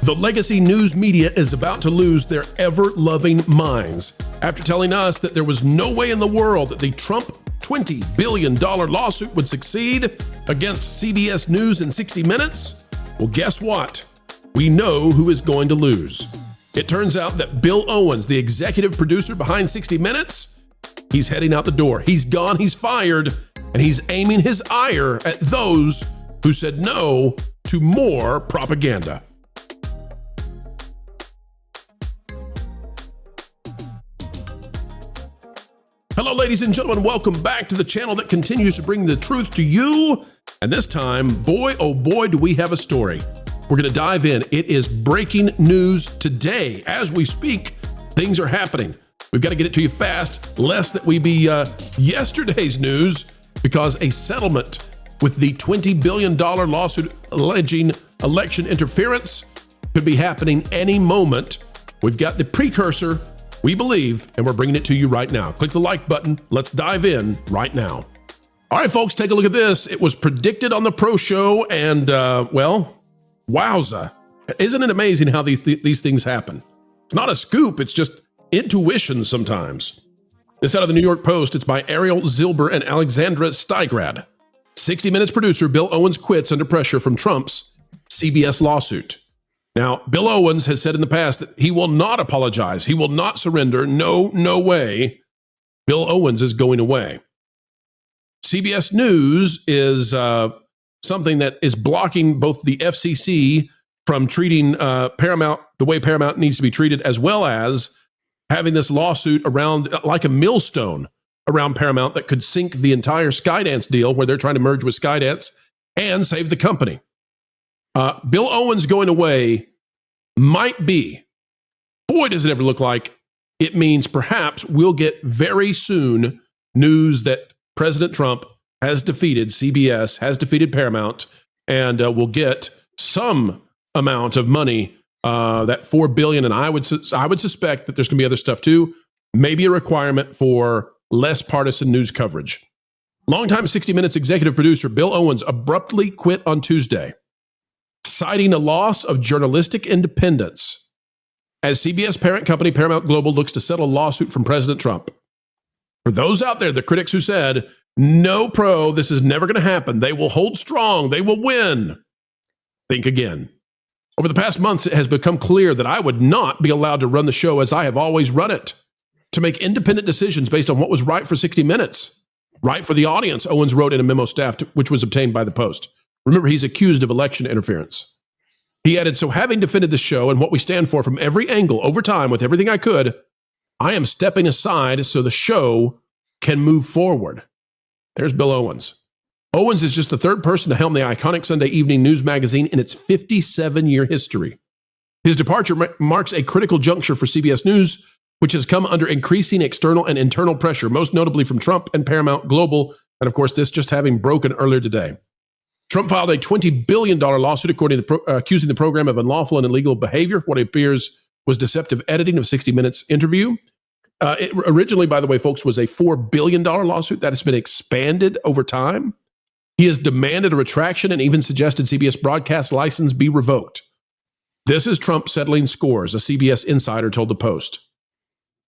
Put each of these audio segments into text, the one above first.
The legacy news media is about to lose their ever-loving minds. After telling us that there was no way in the world that the Trump $20 billion lawsuit would succeed against CBS News in 60 Minutes, well, guess what? We know who is going to lose. It turns out that Bill Owens, the executive producer behind 60 Minutes, he's heading out the door. He's gone, he's fired, and he's aiming his ire at those who said no to more propaganda. Hello, ladies and gentlemen. Welcome back to the channel that continues to bring the truth to you. And this time, boy, oh boy, do we have a story. We're going to dive in. It is breaking news today. As we speak, things are happening. We've got to get it to you fast, lest that we be yesterday's news, because a settlement with the $20 billion lawsuit alleging election interference could be happening any moment. We've got the precursor, we believe, and we're bringing it to you right now. Click the like button. Let's dive in right now. All right, folks, take a look at this. It was predicted on the Pro Show, and well, wowza. Isn't it amazing how these things happen? It's not a scoop. It's just intuition sometimes. This out of the New York Post. It's by Ariel Zilver and Alexandra Steigrad. 60 Minutes producer Bill Owens quits under pressure from Trump's CBS lawsuit. Now, Bill Owens has said in the past that he will not apologize. He will not surrender. No way. Bill Owens is going away. CBS News is something that is blocking both the FCC from treating Paramount the way Paramount needs to be treated, as well as having this lawsuit around like a millstone around Paramount that could sink the entire Skydance deal, where they're trying to merge with Skydance and save the company. Bill Owens going away might be, boy, does it ever look like it means perhaps we'll get very soon news that President Trump has defeated CBS, has defeated Paramount, and we'll get some amount of money, that $4 billion. And I would suspect that there's going to be other stuff too, maybe a requirement for less partisan news coverage. Longtime 60 Minutes executive producer Bill Owens abruptly quit on Tuesday, citing a loss of journalistic independence as CBS parent company Paramount Global looks to settle a lawsuit from President Trump. For those out there, the critics who said, no, Pro, this is never going to happen. They will hold strong. They will win. Think again. Over the past months, it has become clear that I would not be allowed to run the show as I have always run it, to make independent decisions based on what was right for 60 Minutes, right for the audience, Owens wrote in a memo staff, which was obtained by the Post. Remember, he's accused of election interference. He added, so having defended the show and what we stand for from every angle over time with everything I could, I am stepping aside so the show can move forward. There's Bill Owens. Owens is just the third person to helm the iconic Sunday evening news magazine in its 57-year history. His departure marks a critical juncture for CBS News, which has come under increasing external and internal pressure, most notably from Trump and Paramount Global, and of course, this just having broken earlier today. Trump filed a $20 billion lawsuit accusing the program of unlawful and illegal behavior, what appears was deceptive editing of 60 Minutes interview. It originally, by the way, folks, was a $4 billion lawsuit that has been expanded over time. He has demanded a retraction and even suggested CBS broadcast license be revoked. This is Trump settling scores, a CBS insider told the Post.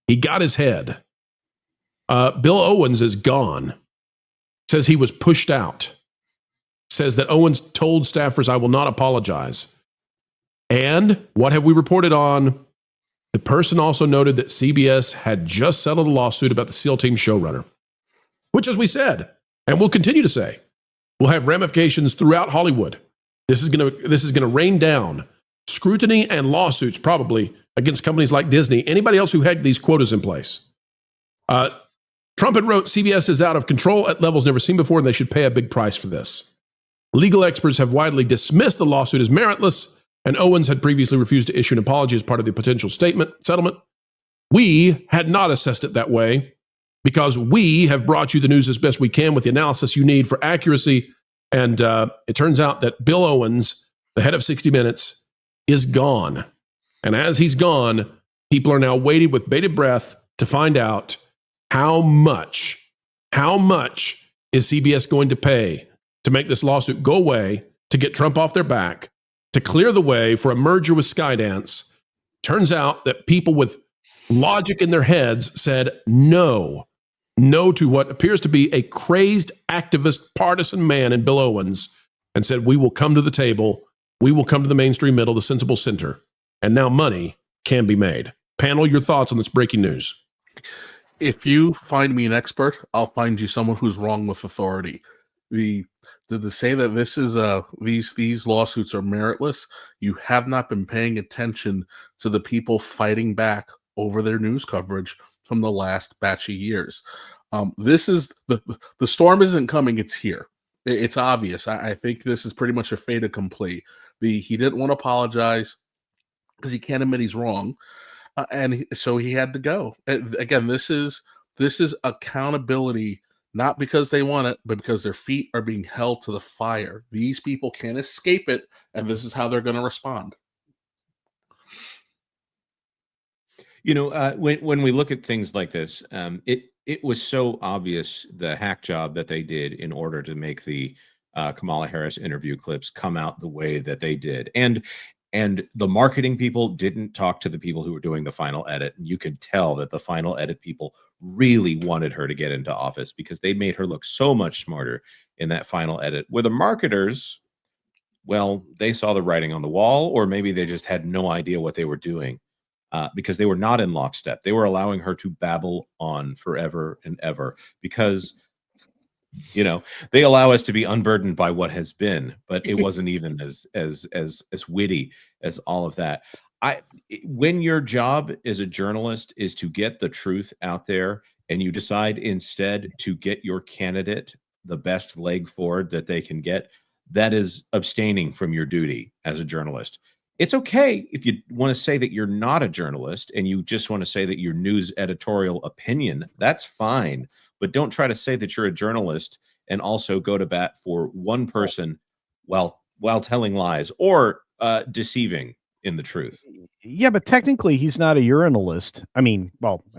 He got his head. Bill Owens is gone. Says he was pushed out. Says that Owens told staffers, I will not apologize. And what have we reported on? The person also noted that CBS had just settled a lawsuit about the SEAL Team showrunner, which, as we said, and we'll continue to say, will have ramifications throughout Hollywood. This is going to rain down scrutiny and lawsuits probably against companies like Disney, anybody else who had these quotas in place. Trump had wrote, CBS is out of control at levels never seen before, and they should pay a big price for this. Legal experts have widely dismissed the lawsuit as meritless, and Owens had previously refused to issue an apology as part of the potential settlement. We had not assessed it that way because we have brought you the news as best we can with the analysis you need for accuracy. And it turns out that Bill Owens, the head of 60 Minutes, is gone. And as he's gone, people are now waiting with bated breath to find out how much is CBS going to pay to make this lawsuit go away, to get Trump off their back, to clear the way for a merger with Skydance. Turns out that people with logic in their heads said no to what appears to be a crazed activist partisan man in Bill Owens, and said, we will come to the table. We will come to the mainstream middle, the sensible center. And now money can be made. Panel, your thoughts on this breaking news. If you find me an expert, I'll find you someone who's wrong with authority. To say that this is these lawsuits are meritless, you have not been paying attention to the people fighting back over their news coverage from the last batch of years. This is the storm isn't coming; it's here. It's obvious. I think this is pretty much a fait accompli. He didn't want to apologize because he can't admit he's wrong, so he had to go. Again, this is accountability. Not because they want it, but because their feet are being held to the fire. These people can't escape it, and this is how they're going to respond. When we look at things like this, it was so obvious the hack job that they did in order to make the Kamala Harris interview clips come out the way that they did. And the marketing people didn't talk to the people who were doing the final edit. You could tell that the final edit people really wanted her to get into office because they made her look so much smarter in that final edit, where the marketers, well, they saw the writing on the wall, or maybe they just had no idea what they were doing because they were not in lockstep. They were allowing her to babble on forever and ever because, they allow us to be unburdened by what has been, but it wasn't even as witty as all of that. When your job as a journalist is to get the truth out there, and you decide instead to get your candidate the best leg forward that they can get, that is abstaining from your duty as a journalist. It's okay if you want to say that you're not a journalist and you just want to say that your news editorial opinion, that's fine. But don't try to say that you're a journalist and also go to bat for one person while telling lies or deceiving in the truth. Yeah, but technically he's not a urinalist. I mean,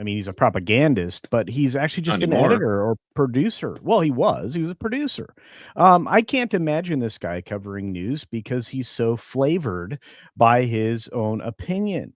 he's a propagandist, but he's actually just an editor or producer. Well, he was a producer. I can't imagine this guy covering news because he's so flavored by his own opinion.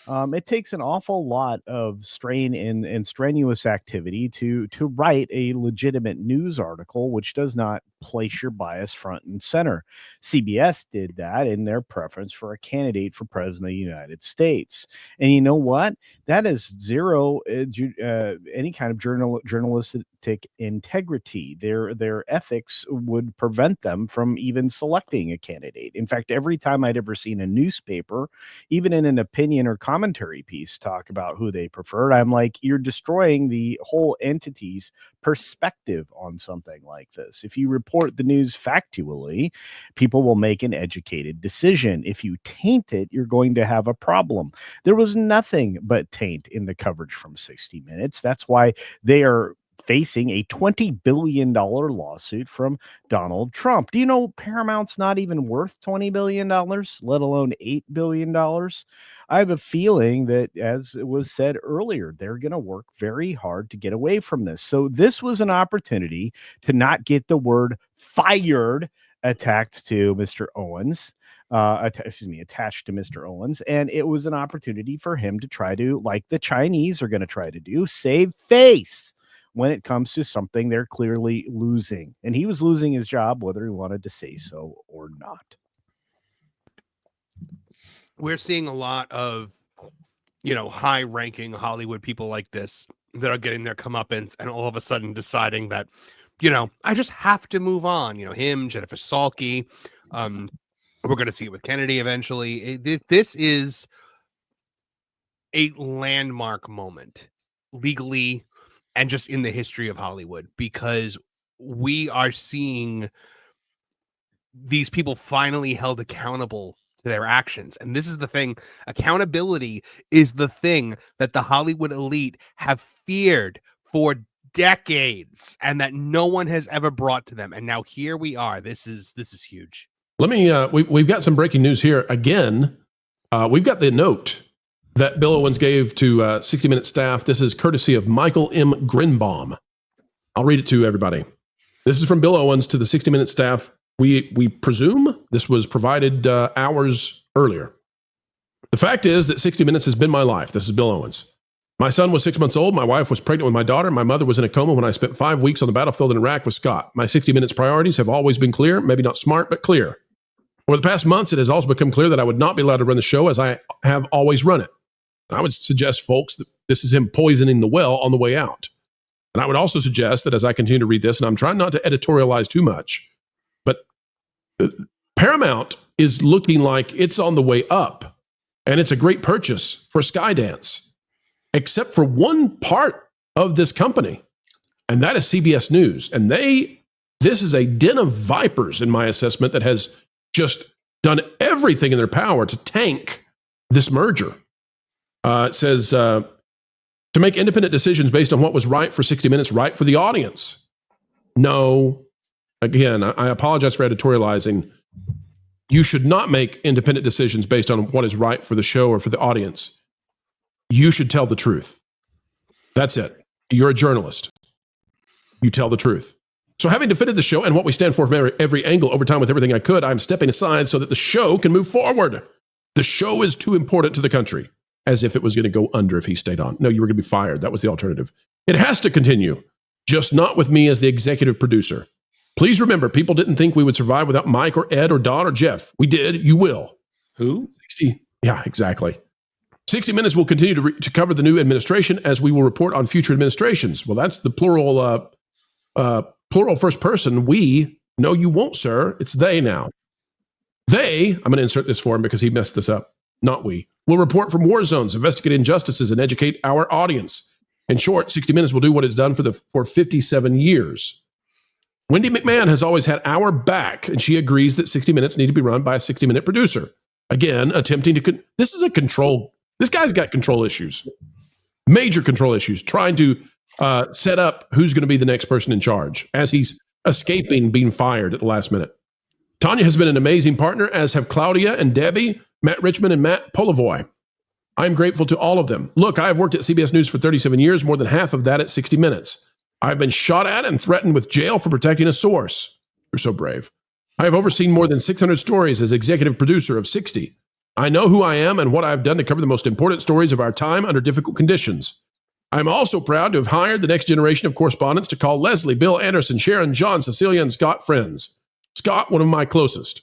It takes an awful lot of strain and strenuous activity to write a legitimate news article, which does not place your bias front and center. CBS did that in their preference for a candidate for president of the United States. And you know what? That is zero any kind of journalistic integrity. Their ethics would prevent them from even selecting a candidate. In fact, every time I'd ever seen a newspaper, even in an opinion or commentary piece, talk about who they preferred, I'm like, you're destroying the whole entity's perspective on something like this. If you report the news factually, people will make an educated decision. If you taint it, you're going to have a problem. There was nothing but taint in the coverage from 60 Minutes. That's why they are facing a $20 billion lawsuit from Donald Trump. Do you know Paramount's not even worth $20 billion, let alone $8 billion? I have a feeling that, as it was said earlier, they're going to work very hard to get away from this. So this was an opportunity to not get the word fired attached to Mr. Owens. Attached to Mr. Owens. And it was an opportunity for him to try to, like the Chinese are going to try to do, save face when it comes to something they're clearly losing. And he was losing his job, whether he wanted to say so or not. We're seeing a lot of, high-ranking Hollywood people like this that are getting their comeuppance and all of a sudden deciding that, I just have to move on. Him, Jennifer Salke, we're going to see it with Kennedy eventually. This is a landmark moment legally and just in the history of Hollywood, because we are seeing these people finally held accountable to their actions. And this is the thing. Accountability is the thing that the Hollywood elite have feared for decades and that no one has ever brought to them. And now here we are. This is huge. Let me, we've got some breaking news here. Again, we've got the note that Bill Owens gave to 60 Minutes staff. This is courtesy of Michael M. Grinbaum. I'll read it to everybody. This is from Bill Owens to the 60 Minutes staff We presume this was provided hours earlier. The fact is that 60 Minutes has been my life. This is Bill Owens. My son was 6 months old. My wife was pregnant with my daughter. My mother was in a coma when I spent 5 weeks on the battlefield in Iraq with Scott. My 60 Minutes priorities have always been clear, maybe not smart, but clear. Over the past months, it has also become clear that I would not be allowed to run the show as I have always run it. I would suggest, folks, that this is him poisoning the well on the way out. And I would also suggest that as I continue to read this, and I'm trying not to editorialize too much, but Paramount is looking like it's on the way up. And it's a great purchase for Skydance, except for one part of this company, and that is CBS News. And this is a den of vipers, in my assessment, that has just done everything in their power to tank this merger. It says, to make independent decisions based on what was right for 60 Minutes, right for the audience. No, again, I apologize for editorializing. You should not make independent decisions based on what is right for the show or for the audience. You should tell the truth. That's it. You're a journalist. You tell the truth. So having defended the show and what we stand for from every angle over time with everything I could, I'm stepping aside so that the show can move forward. The show is too important to the country, as if it was going to go under if he stayed on. No, you were going to be fired. That was the alternative. It has to continue, just not with me as the executive producer. Please remember, people didn't think we would survive without Mike or Ed or Don or Jeff. We did. You will. Who? 60. Yeah, exactly. 60 Minutes will continue to cover the new administration as we will report on future administrations. Well, that's the plural first person. We. No, you won't, sir. It's they now. They, I'm going to insert this for him because he messed this up. Not we. Will report from war zones, investigate injustices, and educate our audience. In short, 60 Minutes will do what it's done for 57 years. Wendy McMahon has always had our back, and she agrees that 60 Minutes need to be run by a 60-minute producer. Again, attempting to... This is a control... This guy's got control issues. Major control issues. Trying to set up who's going to be the next person in charge as he's escaping being fired at the last minute. Tanya has been an amazing partner, as have Claudia and Debbie, Matt Richmond, and Matt Polivoy. I'm grateful to all of them. Look, I have worked at CBS News for 37 years, more than half of that at 60 Minutes. I've been shot at and threatened with jail for protecting a source. You're so brave. I have overseen more than 600 stories as executive producer of 60. I know who I am and what I've done to cover the most important stories of our time under difficult conditions. I'm also proud to have hired the next generation of correspondents to call Leslie, Bill, Anderson, Sharon, John, Cecilia, and Scott friends. Scott, one of my closest.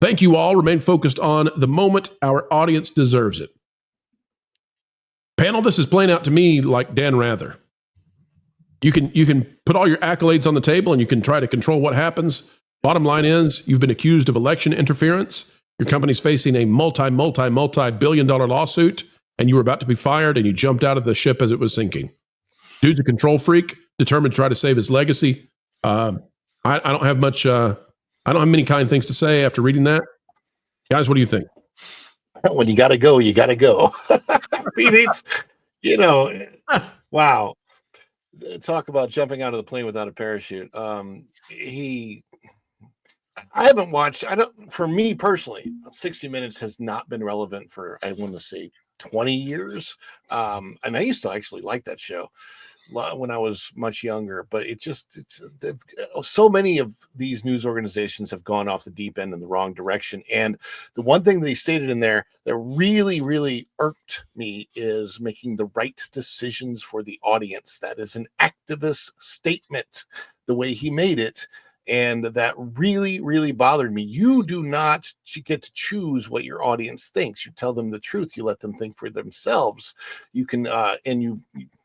Thank you all. Remain focused on the moment. Our audience deserves it. Panel, this is playing out to me like Dan Rather. You can put all your accolades on the table and you can try to control what happens. Bottom line is, you've been accused of election interference. Your company's facing a multi-billion-dollar lawsuit, and you were about to be fired, and you jumped out of the ship as it was sinking. Dude's a control freak, determined to try to save his legacy. I don't have much. I don't have many kind things to say after reading that. Guys, what do you think? When you got to go, you got to go. I mean, it's, wow. Talk about jumping out of the plane without a parachute. I haven't watched, for me personally, 60 Minutes has not been relevant for, I want to say, 20 years. And I used to actually like that show when I was much younger, but so many of these news organizations have gone off the deep end in the wrong direction. And the one thing that he stated in there that really, really irked me is making the right decisions for the audience. That is an activist statement, the way he made it. And that really, really bothered me. You do not get to choose what your audience thinks. You tell them the truth. You let them think for themselves. You can, and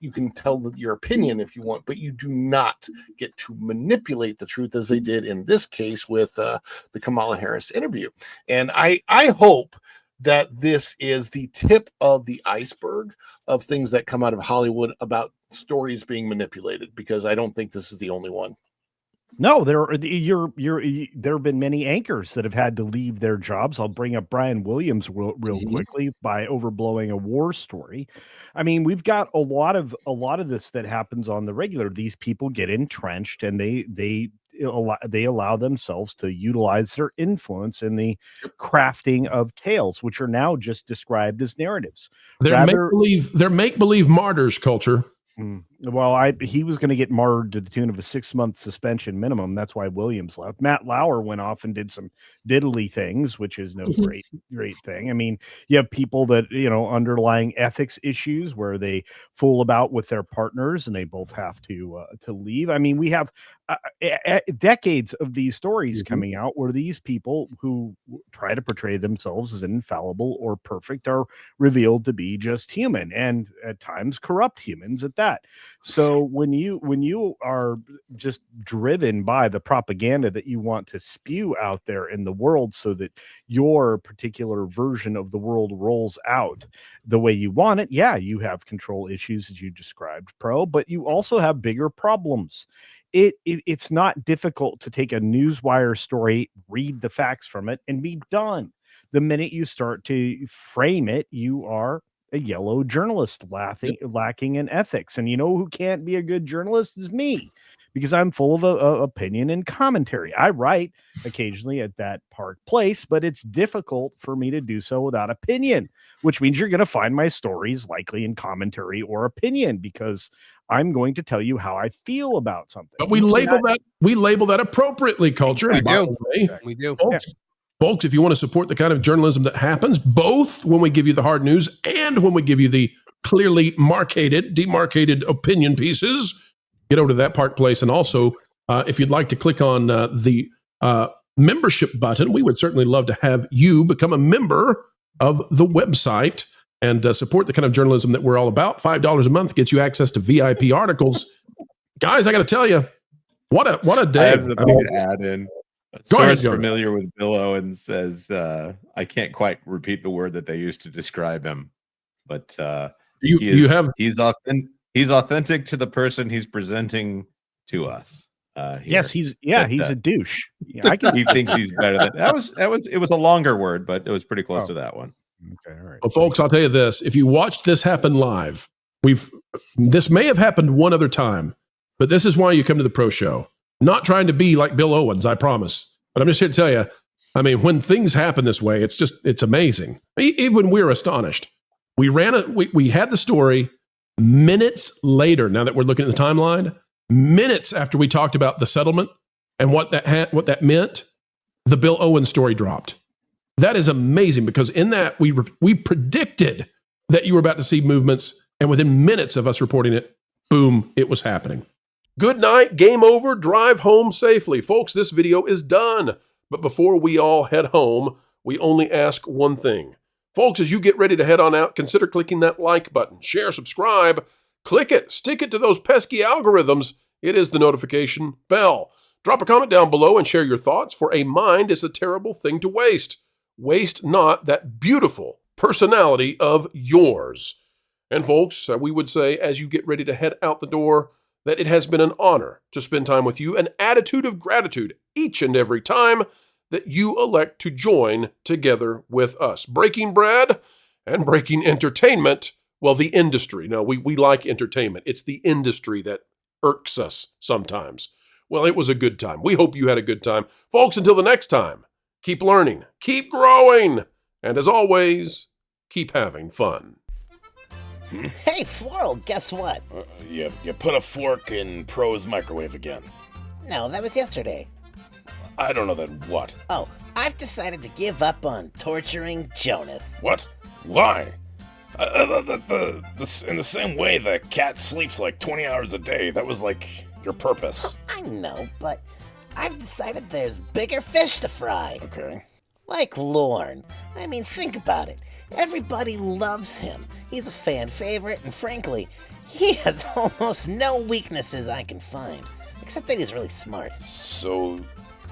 you can tell your opinion if you want, but you do not get to manipulate the truth as they did in this case with the Kamala Harris interview. And I hope that this is the tip of the iceberg of things that come out of Hollywood about stories being manipulated, because I don't think this is the only one. No, there have been many anchors that have had to leave their jobs. I'll bring up Brian Williams real quickly by overblowing a war story. I mean, we've got a lot of this that happens on the regular. These people get entrenched and they allow themselves to utilize their influence in the crafting of tales, which are now just described as narratives. They're make-believe martyrs culture. Well, he was going to get marred to the tune of a 6-month suspension minimum. That's why Williams left. Matt Lauer went off and did some diddly things, which is no great thing. I mean, you have people that, underlying ethics issues where they fool about with their partners and they both have to leave. I mean, we have decades of these stories coming out where these people who try to portray themselves as infallible or perfect are revealed to be just human, and at times corrupt humans at that. So when you are just driven by the propaganda that you want to spew out there in the world so that your particular version of the world rolls out the way you want it, yeah, you have control issues as you described, Pro, but you also have bigger problems. It's not difficult to take a newswire story, read the facts from it, and be done. The minute you start to frame it, you are a yellow journalist lacking in ethics. And you know who can't be a good journalist is me, because I'm full of opinion and commentary. I write occasionally at that Park Place, but it's difficult for me to do so without opinion, which means you're going to find my stories likely in commentary or opinion, because I'm going to tell you how I feel about something. But we label that appropriately, Culture. We do. Folks, if you want to support the kind of journalism that happens, both when we give you the hard news and when we give you the clearly demarcated opinion pieces, get over to that Park Place. And also, if you'd like to click on the membership button, we would certainly love to have you become a member of the website and support the kind of journalism that we're all about. $5 a month gets you access to VIP articles. Guys, I got to tell you, what a day. I have the big add in. Go ahead, familiar with Bill Owens says, I can't quite repeat the word that they used to describe him, but he's authentic to the person he's presenting to us. Yes, he's a douche. Yeah, he thinks he's better than it was a longer word, but it was pretty close to that one. Okay, all right. Well, folks, I'll tell you this: if you watched this happen live, this may have happened one other time, but this is why you come to the Pro Show. Not trying to be like Bill Owens, I promise. But I'm just here to tell you, I mean, when things happen this way, it's amazing. Even we're astonished. We had the story minutes later, now that we're looking at the timeline, minutes after we talked about the settlement and what that meant, the Bill Owens story dropped. That is amazing, because in that we predicted that you were about to see movements, and within minutes of us reporting it, boom, it was happening. Good night, game over, drive home safely. Folks, this video is done. But before we all head home, we only ask one thing. Folks, as you get ready to head on out, consider clicking that like button. Share, subscribe, click it, stick it to those pesky algorithms. It is the notification bell. Drop a comment down below and share your thoughts, for a mind is a terrible thing to waste. Waste not that beautiful personality of yours. And folks, we would say, as you get ready to head out the door, that it has been an honor to spend time with you, an attitude of gratitude each and every time that you elect to join together with us. Breaking bread and breaking entertainment, well, the industry. No, we like entertainment. It's the industry that irks us sometimes. Well, it was a good time. We hope you had a good time. Folks, until the next time, keep learning, keep growing, and as always, keep having fun. Hey, Floral, guess what? You put a fork in Pro's microwave again. No, that was yesterday. I don't know that what. Oh, I've decided to give up on torturing Jonas. What? Why? In the same way the cat sleeps like 20 hours a day, that was like your purpose. I know, but I've decided there's bigger fish to fry. Okay. Like Lorne. I mean, think about it. Everybody loves him. He's a fan favorite, and frankly, he has almost no weaknesses I can find. Except that he's really smart. So,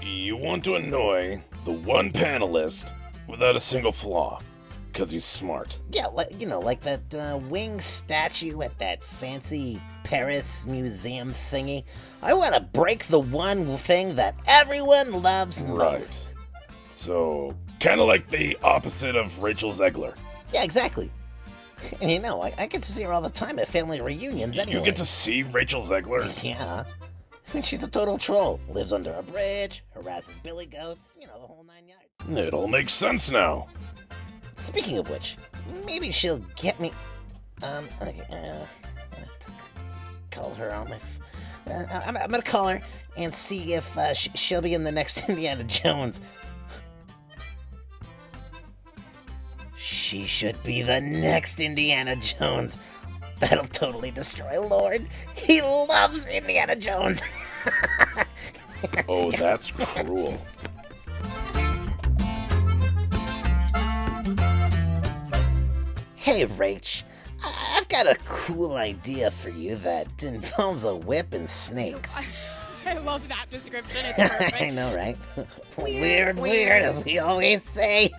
you want to annoy the one panelist without a single flaw, because he's smart. Yeah, like that winged statue at that fancy Paris museum thingy. I want to break the one thing that everyone loves most. So, kind of like the opposite of Rachel Zegler. Yeah, exactly. And I get to see her all the time at family reunions anyway. You get to see Rachel Zegler? Yeah. I mean, she's a total troll. Lives under a bridge, harasses billy goats, the whole 9 yards. It all makes sense now. Speaking of which, maybe she'll get me... call her on my. I'm gonna call her and see if she'll be in the next Indiana Jones. She should be the next Indiana Jones. That'll totally destroy Lord. He loves Indiana Jones. Oh, that's cruel. Hey, Rach. I've got a cool idea for you that involves a whip and snakes. I love that description. It's perfect. I know, right? Weird, as we always say.